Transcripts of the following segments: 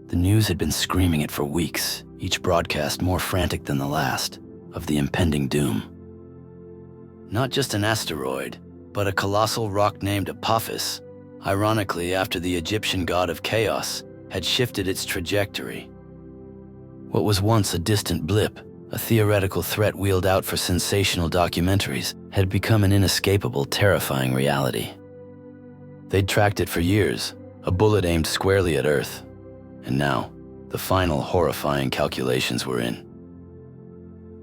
The news had been screaming it for weeks, each broadcast more frantic than the last, of the impending doom. Not just an asteroid, but a colossal rock named Apophis, ironically after the Egyptian god of chaos, had shifted its trajectory. What was once a distant blip, a theoretical threat wheeled out for sensational documentaries, had become an inescapable, terrifying reality. They'd tracked it for years, a bullet aimed squarely at Earth. And now, the final horrifying calculations were in.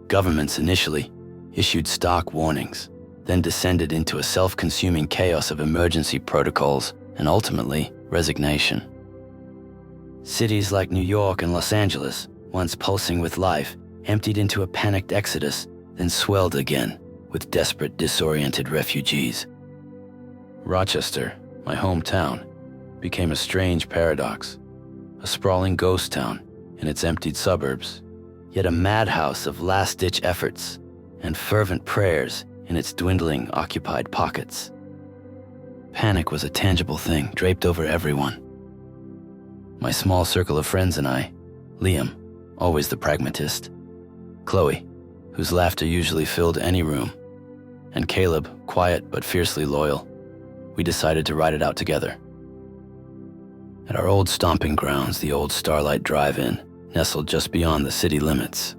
Governments initially issued stock warnings, then descended into a self-consuming chaos of emergency protocols and ultimately resignation. Cities like New York and Los Angeles, once pulsing with life, emptied into a panicked exodus, then swelled again with desperate, disoriented refugees. Rochester, my hometown, became a strange paradox, a sprawling ghost town in its emptied suburbs, yet a madhouse of last-ditch efforts and fervent prayers in its dwindling, occupied pockets. Panic was a tangible thing draped over everyone. My small circle of friends and I, Liam, always the pragmatist, Chloe, whose laughter usually filled any room, and Caleb, quiet but fiercely loyal, we decided to ride it out together. At our old stomping grounds, the old Starlight Drive-In, nestled just beyond the city limits.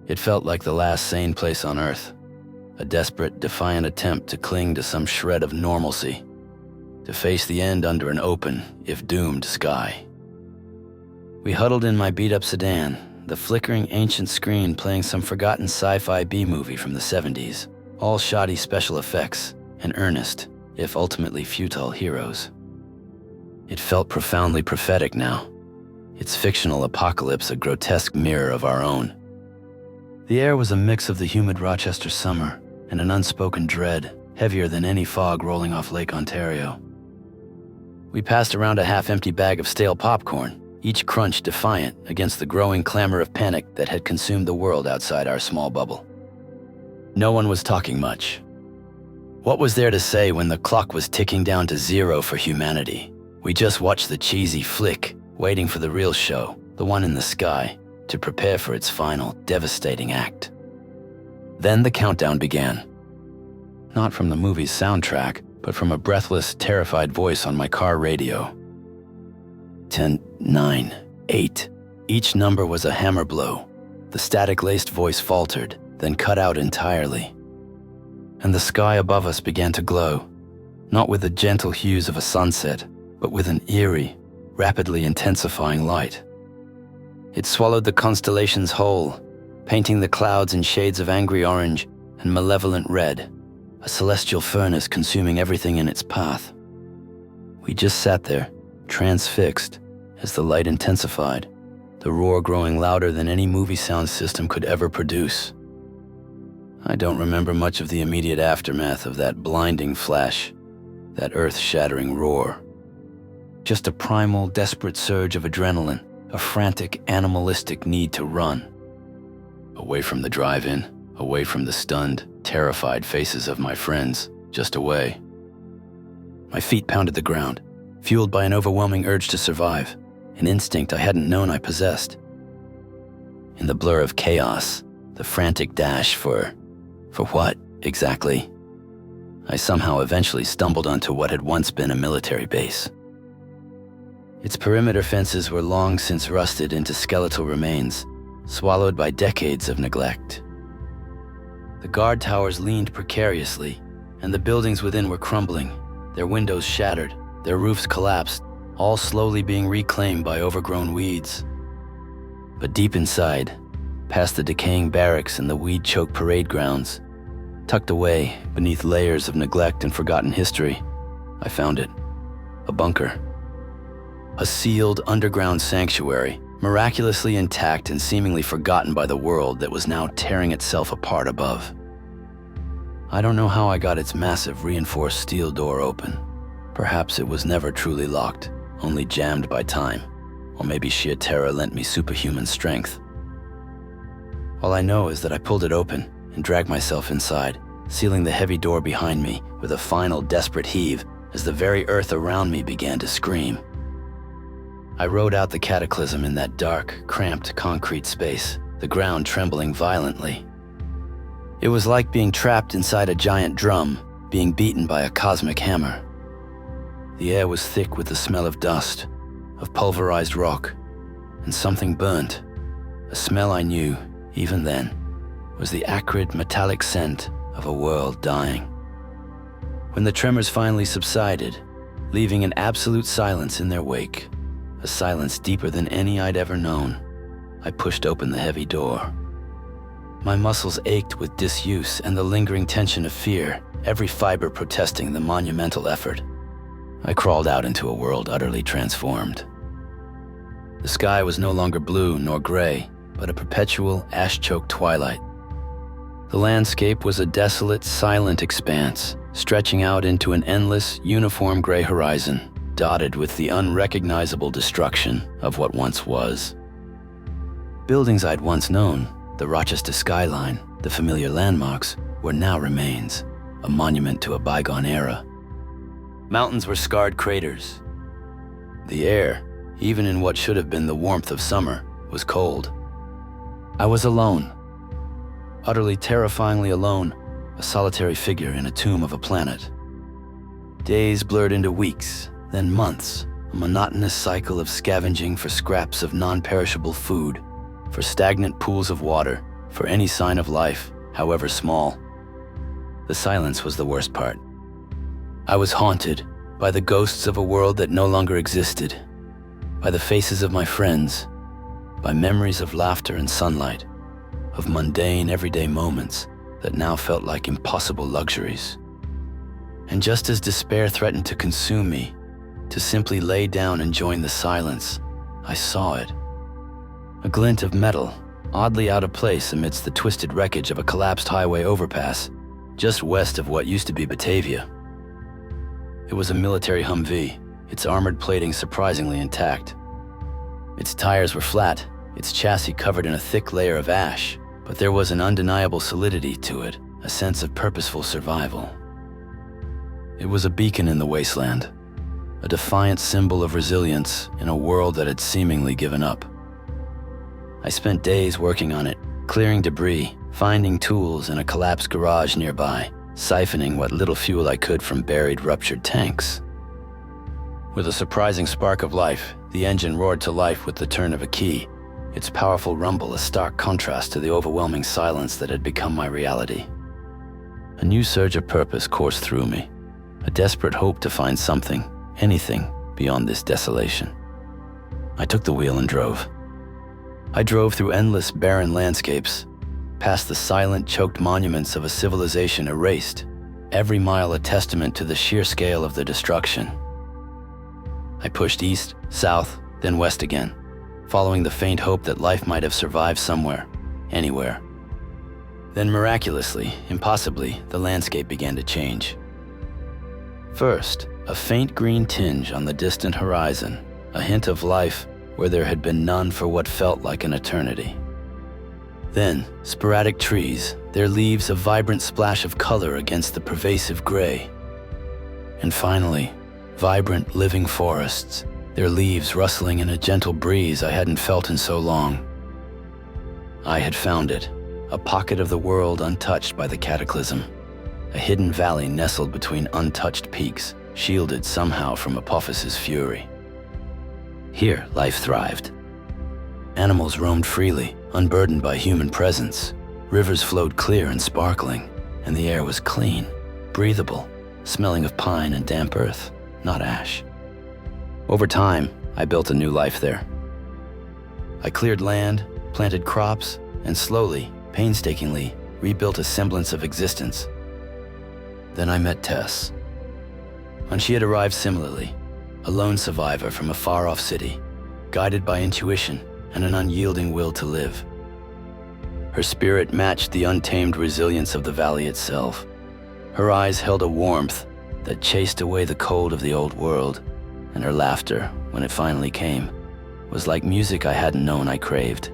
It felt like the last sane place on Earth, a desperate, defiant attempt to cling to some shred of normalcy, to face the end under an open, if doomed, sky. We huddled in my beat-up sedan, the flickering ancient screen playing some forgotten sci-fi B-movie from the 70s, all shoddy special effects and earnest, if ultimately futile, heroes. It felt profoundly prophetic now, its fictional apocalypse a grotesque mirror of our own. The air was a mix of the humid Rochester summer and an unspoken dread, heavier than any fog rolling off Lake Ontario. We passed around a half-empty bag of stale popcorn, each crunch defiant against the growing clamor of panic that had consumed the world outside our small bubble. No one was talking much. What was there to say when the clock was ticking down to zero for humanity? We just watched the cheesy flick, waiting for the real show, the one in the sky, to prepare for its final, devastating act. Then the countdown began. Not from the movie's soundtrack, but from a breathless, terrified voice on my car radio. 10, 9, 8. Each number was a hammer blow. The static-laced voice faltered, then cut out entirely. And the sky above us began to glow, not with the gentle hues of a sunset, but with an eerie, rapidly intensifying light. It swallowed the constellations whole, painting the clouds in shades of angry orange and malevolent red, a celestial furnace consuming everything in its path. We just sat there, transfixed, as the light intensified, the roar growing louder than any movie sound system could ever produce. I don't remember much of the immediate aftermath of that blinding flash, that earth-shattering roar. Just a primal, desperate surge of adrenaline, a frantic, animalistic need to run. Away from the drive-in, away from the stunned, terrified faces of my friends, just away. My feet pounded the ground, fueled by an overwhelming urge to survive, an instinct I hadn't known I possessed. In the blur of chaos, the frantic dash for what, exactly? I somehow eventually stumbled onto what had once been a military base. Its perimeter fences were long since rusted into skeletal remains, swallowed by decades of neglect. The guard towers leaned precariously, and the buildings within were crumbling, their windows shattered, their roofs collapsed, all slowly being reclaimed by overgrown weeds. But deep inside, past the decaying barracks and the weed-choked parade grounds, tucked away beneath layers of neglect and forgotten history, I found it. A bunker. A sealed underground sanctuary, miraculously intact and seemingly forgotten by the world that was now tearing itself apart above. I don't know how I got its massive reinforced steel door open. Perhaps it was never truly locked, only jammed by time, or maybe sheer terror lent me superhuman strength. All I know is that I pulled it open and dragged myself inside, sealing the heavy door behind me with a final desperate heave as the very earth around me began to scream. I rode out the cataclysm in that dark, cramped concrete space, the ground trembling violently. It was like being trapped inside a giant drum, being beaten by a cosmic hammer. The air was thick with the smell of dust, of pulverized rock, and something burnt. A smell I knew, even then, was the acrid, metallic scent of a world dying. When the tremors finally subsided, leaving an absolute silence in their wake, a silence deeper than any I'd ever known, I pushed open the heavy door. My muscles ached with disuse and the lingering tension of fear, every fiber protesting the monumental effort. I crawled out into a world utterly transformed. The sky was no longer blue nor gray, but a perpetual, ash-choked twilight. The landscape was a desolate, silent expanse, stretching out into an endless, uniform gray horizon, dotted with the unrecognizable destruction of what once was. Buildings I'd once known, the Rochester skyline, the familiar landmarks, were now remains, a monument to a bygone era. Mountains were scarred craters. The air, even in what should have been the warmth of summer, was cold. I was alone, utterly terrifyingly alone, a solitary figure in a tomb of a planet. Days blurred into weeks, then months, a monotonous cycle of scavenging for scraps of non-perishable food, for stagnant pools of water, for any sign of life, however small. The silence was the worst part. I was haunted by the ghosts of a world that no longer existed, by the faces of my friends, by memories of laughter and sunlight, of mundane, everyday moments that now felt like impossible luxuries. And just as despair threatened to consume me, to simply lay down and join the silence, I saw it. A glint of metal, oddly out of place amidst the twisted wreckage of a collapsed highway overpass, just west of what used to be Batavia. It was a military Humvee, its armored plating surprisingly intact. Its tires were flat, its chassis covered in a thick layer of ash, but there was an undeniable solidity to it, a sense of purposeful survival. It was a beacon in the wasteland, a defiant symbol of resilience in a world that had seemingly given up. I spent days working on it, clearing debris, finding tools in a collapsed garage nearby, siphoning what little fuel I could from buried, ruptured tanks. With a surprising spark of life, the engine roared to life with the turn of a key, its powerful rumble a stark contrast to the overwhelming silence that had become my reality. A new surge of purpose coursed through me, a desperate hope to find something, anything, beyond this desolation. I took the wheel and drove. I drove through endless, barren landscapes, past the silent, choked monuments of a civilization erased, every mile a testament to the sheer scale of the destruction. I pushed east, south, then west again, following the faint hope that life might have survived somewhere, anywhere. Then miraculously, impossibly, the landscape began to change. First, a faint green tinge on the distant horizon, a hint of life where there had been none for what felt like an eternity. Then, sporadic trees, their leaves a vibrant splash of color against the pervasive gray. And finally, vibrant, living forests, their leaves rustling in a gentle breeze I hadn't felt in so long. I had found it, a pocket of the world untouched by the cataclysm, a hidden valley nestled between untouched peaks, shielded somehow from Apophis's fury. Here, life thrived. Animals roamed freely, unburdened by human presence. Rivers flowed clear and sparkling, and the air was clean, breathable, smelling of pine and damp earth, not ash. Over time, I built a new life there. I cleared land, planted crops, and slowly, painstakingly, rebuilt a semblance of existence. Then I met Tess. And she had arrived similarly, a lone survivor from a far-off city, guided by intuition and an unyielding will to live. Her spirit matched the untamed resilience of the valley itself. Her eyes held a warmth that chased away the cold of the old world, and her laughter, when it finally came, was like music I hadn't known I craved.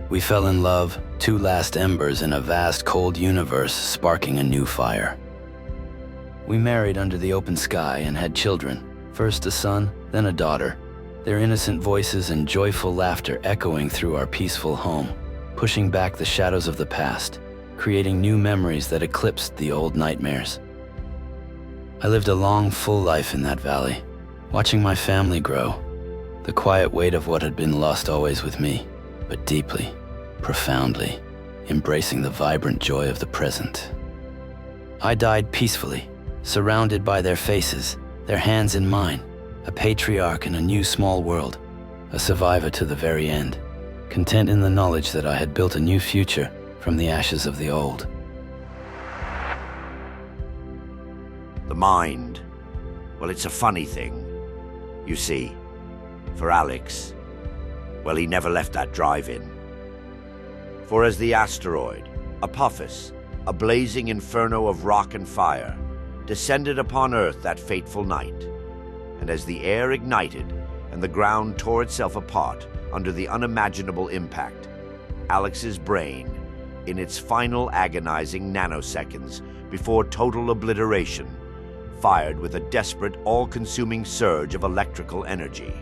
We fell in love, two last embers in a vast cold universe sparking a new fire. We married under the open sky and had children, first a son, then a daughter, their innocent voices and joyful laughter echoing through our peaceful home, pushing back the shadows of the past, creating new memories that eclipsed the old nightmares. I lived a long, full life in that valley, watching my family grow, the quiet weight of what had been lost always with me, but deeply, profoundly, embracing the vibrant joy of the present. I died peacefully, surrounded by their faces, their hands in mine, a patriarch in a new small world, a survivor to the very end, content in the knowledge that I had built a new future from the ashes of the old. The mind, well, it's a funny thing. You see, for Alex, well, he never left that drive-in. For as the asteroid, Apophis, a blazing inferno of rock and fire, descended upon Earth that fateful night, and as the air ignited and the ground tore itself apart under the unimaginable impact, Alex's brain, in its final agonizing nanoseconds before total obliteration, fired with a desperate, all-consuming surge of electrical energy.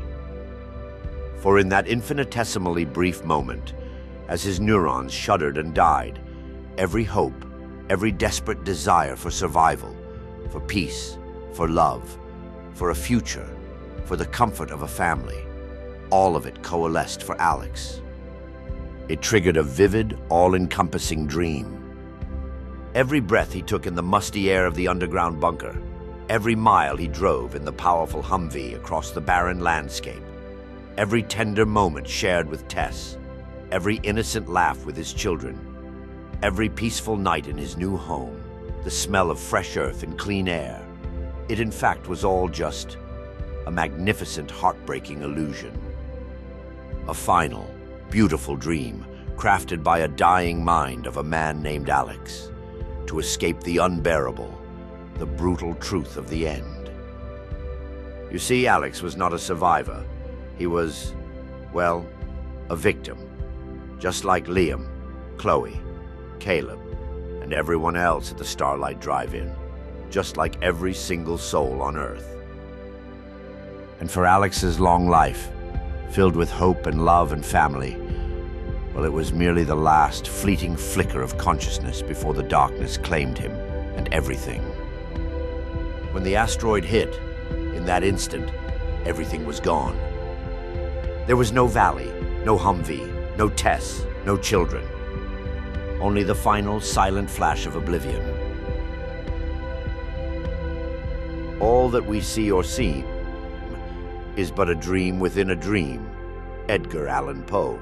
For in that infinitesimally brief moment, as his neurons shuddered and died, every hope, every desperate desire for survival, for peace, for love, for a future, for the comfort of a family, all of it coalesced for Alex. It triggered a vivid, all-encompassing dream. Every breath he took in the musty air of the underground bunker, every mile he drove in the powerful Humvee across the barren landscape, every tender moment shared with Tess, every innocent laugh with his children, every peaceful night in his new home, the smell of fresh earth and clean air, it in fact was all just a magnificent, heartbreaking illusion. A final, beautiful dream crafted by a dying mind of a man named Alex to escape the unbearable, the brutal truth of the end. You see, Alex was not a survivor. He was, well, a victim, just like Liam, Chloe, Caleb, and everyone else at the Starlight Drive-In, just like every single soul on Earth. And for Alex's long life, filled with hope and love and family, well, it was merely the last fleeting flicker of consciousness before the darkness claimed him and everything. When the asteroid hit, in that instant, everything was gone. There was no valley, no Humvee, no Tess, no children. Only the final silent flash of oblivion. All that we see or seem is but a dream within a dream. Edgar Allan Poe.